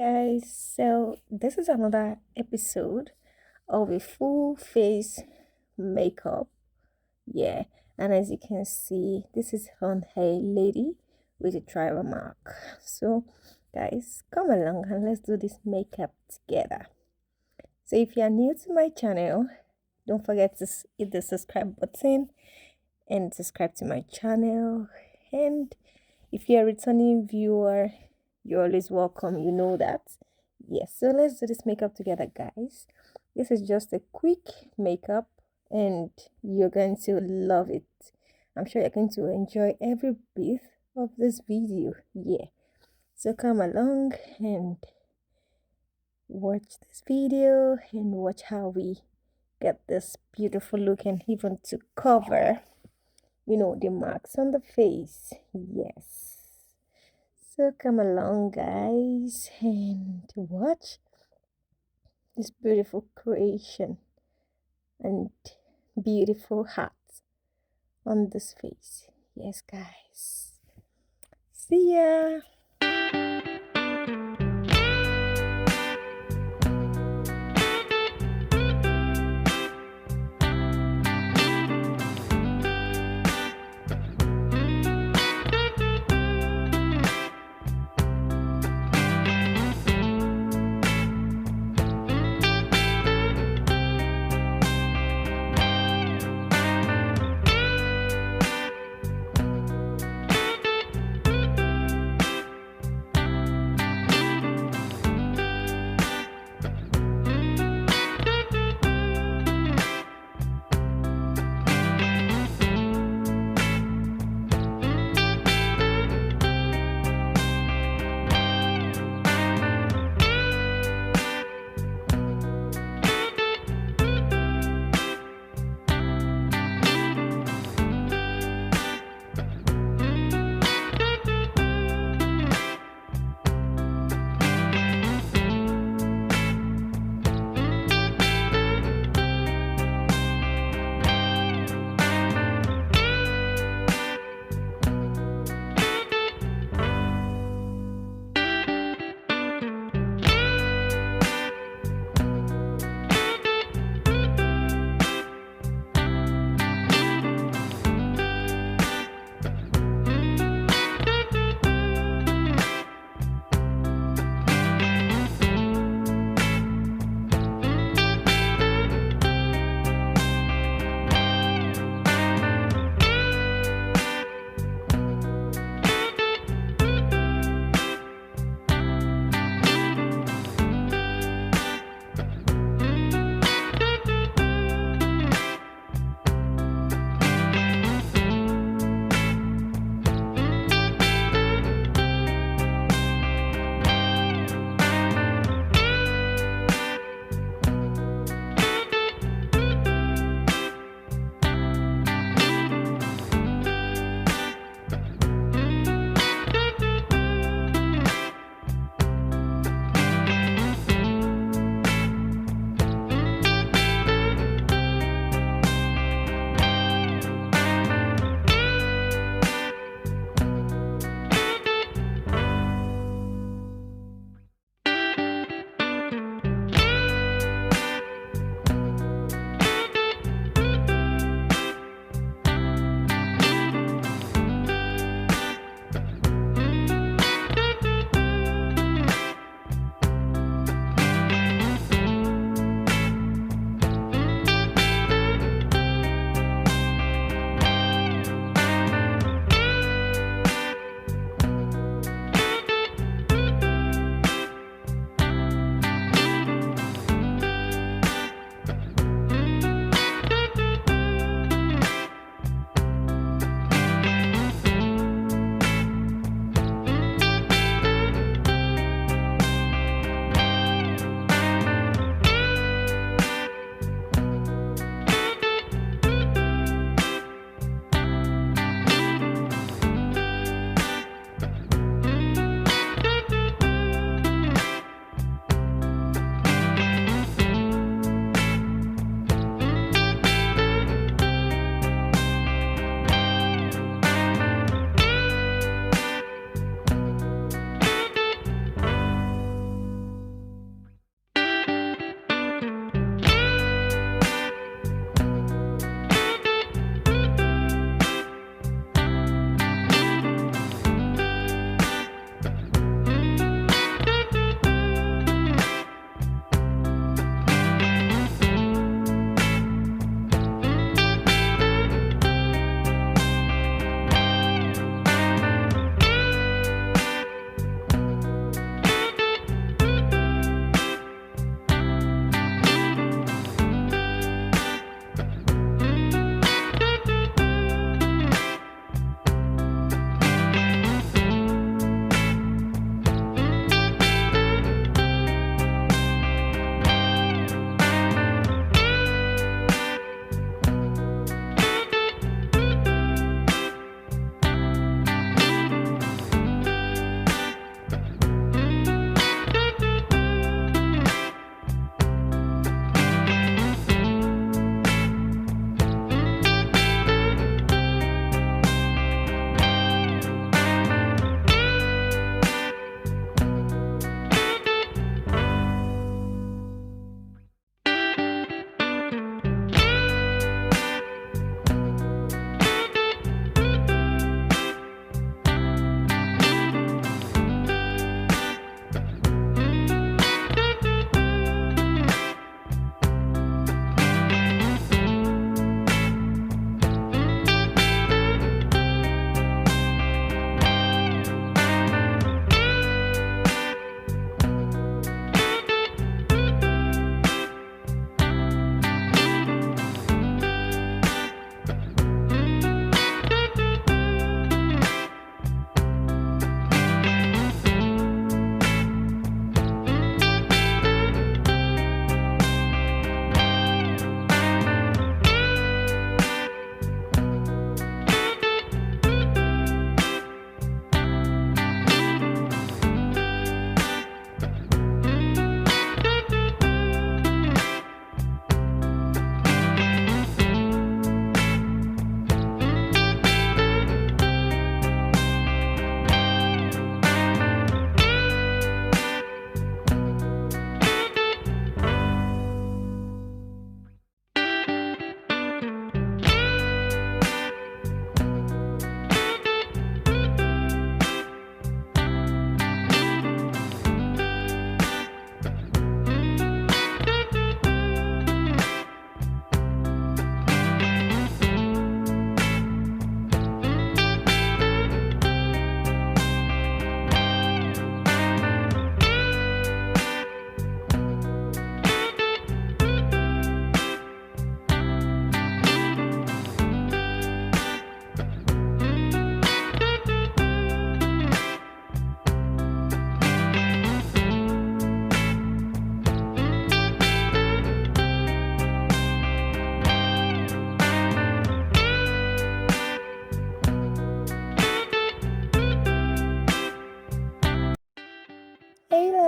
Guys, so this is another episode of a full face makeup. Yeah, and as you can see, this is on a lady with a trial mark. So, guys, come along and let's do this makeup together. So, if you are new to my channel, don't forget to hit the subscribe button and subscribe to my channel. And if you're a returning viewer, you're always welcome. You know that. Yes, so let's do this makeup together, guys. This is just a quick makeup and you're going to love it. I'm sure you're going to enjoy every bit of this video. Yeah, so come along and watch this video and watch how we get this beautiful look and even to cover the marks on the face. Yes, so come along, guys, and watch this beautiful creation and beautiful heart on this face. Yes, guys, see ya.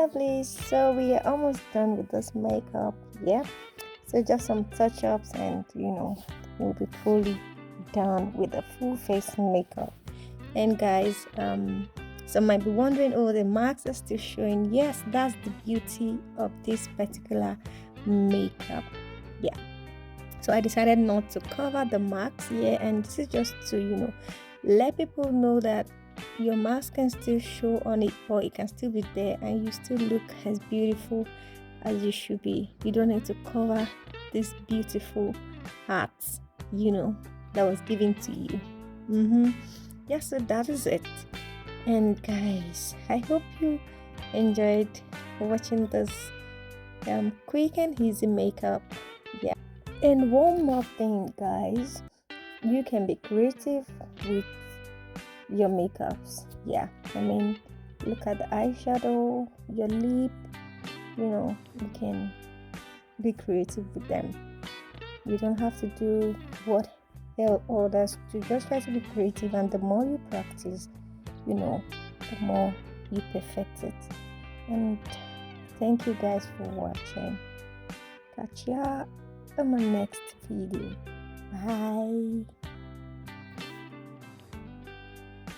lovely. So we are almost done with this makeup. Yeah. So just some touch-ups and we'll be fully done with the full face makeup. And guys, some might be wondering, oh, the marks are still showing. Yes, that's the beauty of this particular makeup. Yeah. So I decided not to cover the marks here, and this is just to let people know that your mask can still show on it, or it can still be there and you still look as beautiful as you should be. You don't need to cover this beautiful heart that was given to you. Yeah, so that is it. And guys, I hope you enjoyed watching this quick and easy makeup. Yeah. And one more thing, guys, you can be creative with your makeups. Yeah, I mean, look at the eyeshadow, your lip, you can be creative with them. You don't have to do what others do. Just try to be creative, and the more you practice, the more you perfect it. And thank you guys for watching. Catch ya on my next video. Bye.